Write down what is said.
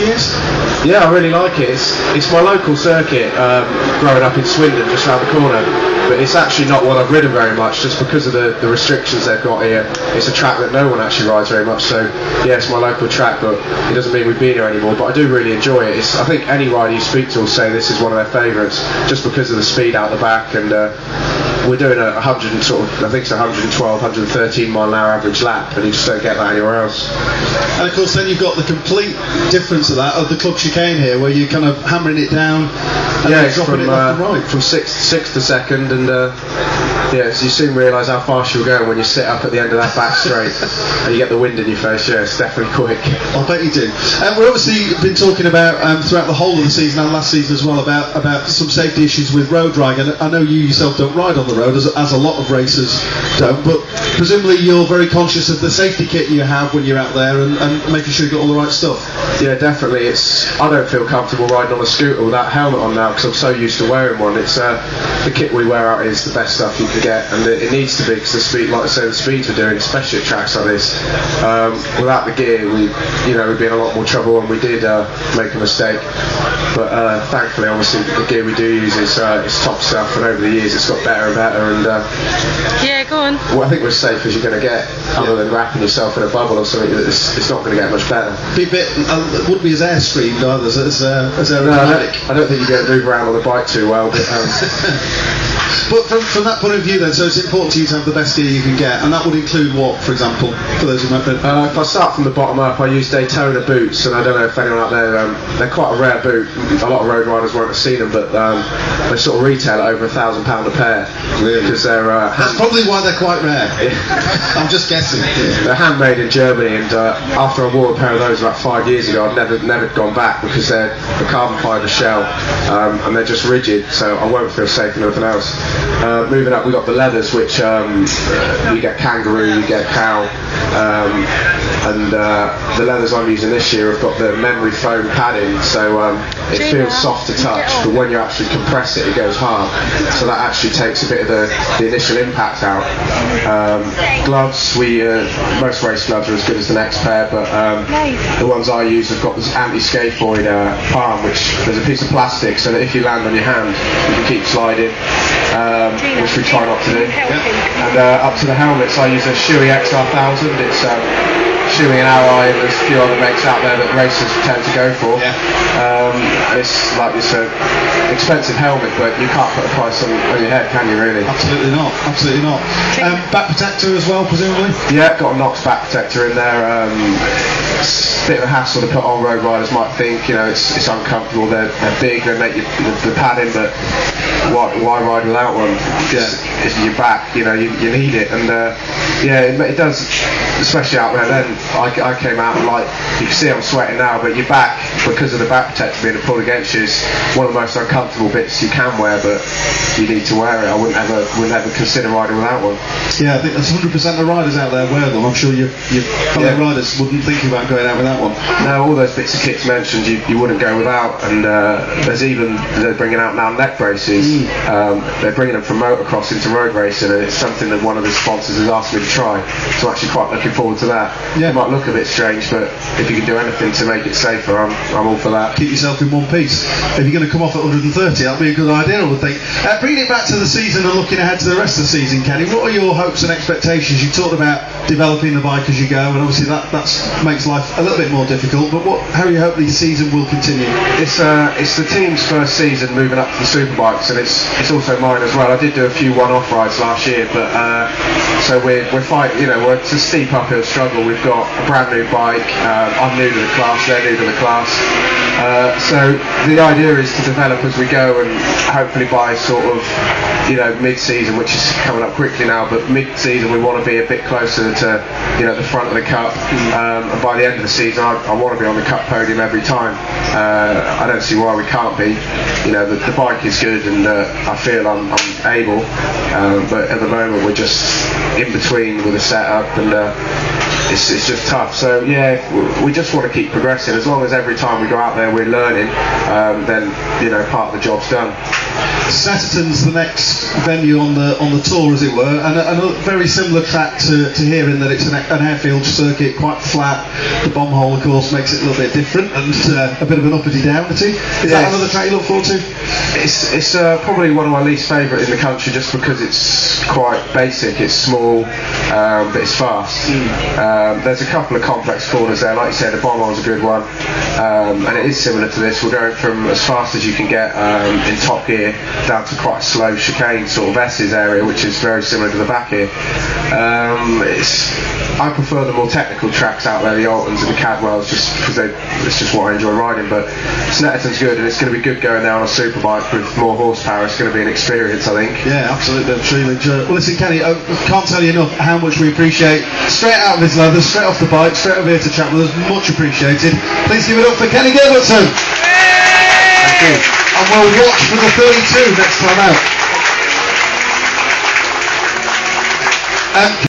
years? Yeah, I really like it. It's my local circuit, growing up in Swindon, just around the corner. But it's actually not one I've ridden very much, just because of the restrictions they've got here. It's a track that no one actually rides very much, so yeah, it's my local track, but it doesn't mean we've been here anymore. But I do really enjoy it. I think any rider you speak to will say this is one of their favourites, just because of the speed out the back, and we're doing a 100 and sort of, I think it's 112, 113 mile an hour average lap, and you just don't get that anywhere else. And of course then you've got the complete difference of that, of the club chicane here, where you're kind of hammering it down and yeah, it's dropping it left and right. From sixth to second, and yeah, so you soon realise how fast you'll go when you sit up at the end of that back straight and you get the wind in your face. Yeah, it's definitely quick. I bet you do. We've obviously been talking about throughout the whole of the season and last season as well about some safety issues with road riding. And I know you yourself don't ride on the road, as a lot of racers don't, but presumably you're very conscious of the safety kit you have when you're out there and making sure you've got all the right stuff. Yeah, definitely. I don't feel comfortable riding on a scooter with that helmet on now, because I'm so used to wearing one. It's the kit we wear out is the best stuff you can get, and it needs to be, because the speed, like I say, the speeds we're doing, especially at tracks like this, without the gear, we'd be in a lot more trouble, and we did make a mistake. But thankfully, obviously, the gear we do use is top stuff, and over the years it's got better and better. And yeah, go on. Well, I think we're as safe as you're going to get, other than wrapping yourself in a bubble or something. It's not going to get much better. It wouldn't be as airstreamed either, as aerodynamic. I don't think you'd be able to move around on the bike too well. But from that point of view then, so it's important to you to have the best gear you can get, and that would include what, for example, for those who might know? If I start from the bottom up, I use Daytona boots, and I don't know if anyone out there, they're quite a rare boot. A lot of road riders won't have seen them, but they sort of retail at over £1,000 a pair. Really? Because they're that's probably why they're quite rare. I'm just guessing. They're handmade in Germany, and after I wore a pair of those about 5 years ago, I've never gone back, because they're a carbon fibre shell, and they're just rigid, so I won't feel safe in anything else. Moving up, we've got the leathers, which you get kangaroo, you get cow, and the leathers I'm using this year have got the memory foam padding, so it feels soft to touch, but when you actually compress it, it goes hard, so that actually takes a bit of the initial impact out. Gloves, most race gloves are as good as the next pair, but the ones I use have got this anti-scaphoid palm, which there's a piece of plastic, so that if you land on your hand, you can keep sliding. Which we try not to do. And up to the helmets, I use a Shui XR1000. It's Shui and Ally, and there's a few other makes out there that racers tend to go for. It's like this expensive helmet, but you can't put a price on your head, can you, really? Absolutely not, absolutely not. Back protector as well, presumably? Yeah, got a Knox back protector in there. It's a bit of a hassle to put on. Road riders might think, it's uncomfortable, they're big, they make the padding, but why ride without one? It's your back, you need it, and it does, especially out there. Then I came out, and you can see I'm sweating now, but your back, because of the back protector being pulled against you, is one of the most uncomfortable bits you can wear, but you need to wear it. I wouldn't ever consider riding without one. Yeah, I think that's 100% of riders out there wear them. I'm sure your fellow riders wouldn't think about going out without one. No, all those bits of kits mentioned you wouldn't go without, and they're bringing out now neck braces. They're bringing them from motocross into road racing, and it's something that one of the sponsors has asked me to try, so I'm actually quite looking forward to that. It might look a bit strange, but if you can do anything to make it safer, I'm all for that. Keep yourself in one piece. If you're going to come off at 130, that'd be a good idea, I would think. Bringing it back to the season and looking ahead to the rest of the season, Kenny, what are your hopes and expectations? You talked about developing the bike as you go, and obviously that makes life a little bit more difficult, but how do you hope the season will continue? It's the team's first season moving up to the superbikes, and it's also mine as well. I did do a few one-off rides last year, but so we're fighting, it's a steep uphill struggle. We've got a brand new bike, I'm new to the class, they're new to the class, so the idea is to develop as we go, and hopefully by sort of mid-season, which is coming up quickly now, but mid-season we want to be a bit closer to the front of the cup, and by the end of the season I want to be on the cup podium every time. I don't see why we can't be. The bike is good, and I feel I'm able, but at the moment we're just in between with the setup, and it's just tough. So we just want to keep progressing. As long as every time we go out there we're learning, then part of the job's done. Snetterton's the next venue on the tour, as it were, and a very similar track to here in that it's an airfield circuit, quite flat. The bomb hole, of course, makes it a little bit different and a bit of an uppity downity. Is that another track you look forward to? It's probably one of my least favourite in the country, just because it's quite basic. It's small, but it's fast. There's a couple of complex corners there, like you said. The bomb hole's a good one, and it is similar to this. We're going from as fast as you can get in top gear down to quite a slow chicane sort of S's area, which is very similar to the back here. I prefer the more technical tracks out there, the Altons and the Cadwells, just because it's just what I enjoy riding. But Snetterton's good, and it's going to be good going there on a superbike with more horsepower. It's going to be an experience, I think. Yeah, absolutely. I'm sure you'll enjoy it. Well, listen, Kenny, I can't tell you enough how much we appreciate straight out of his leather, straight off the bike, straight over here to chat with us. Much appreciated. Please give it up for Kenny Gilbertson. Thank you. And we'll watch for the 32 next time out.